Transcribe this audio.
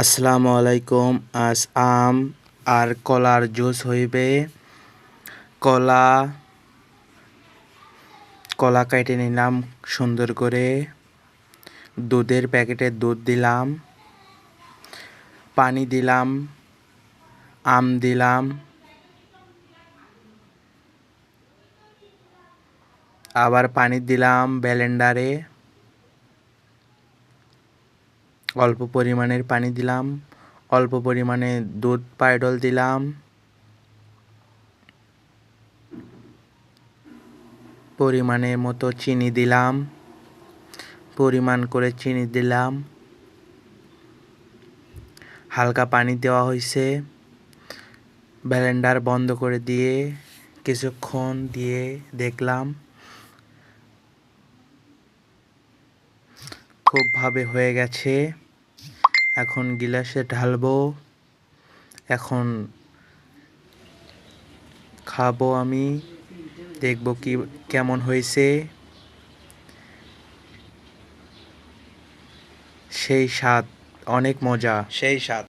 আসসালামু আলাইকুম। আজ আম আর কলার জুস হইবে। কলা কলা কেটে নিলাম সুন্দর করে। দুধের প্যাকেটে দুধ দিলাম, পানি দিলাম, আম দিলাম, আবার পানি দিলাম ব্লেন্ডারে। অল্প পরিমাণের পানি দিলাম, অল্প পরিমাণে দুধ পাউডার দিলাম, পরিমাণের মতো চিনি দিলাম, পরিমাণ করে চিনি দিলাম, হালকা পানি দেওয়া হয়েছে। ব্লেন্ডার বন্ধ করে দিয়ে কিছুক্ষণ দিয়ে দেখলাম খুব ভাবে হয়ে গেছে। এখন গিলাসে ঢালবো, এখন খাবো আমি, দেখবো কি কেমন হয়েছে। সেই স্বাদ, অনেক মজা, সেই স্বাদ।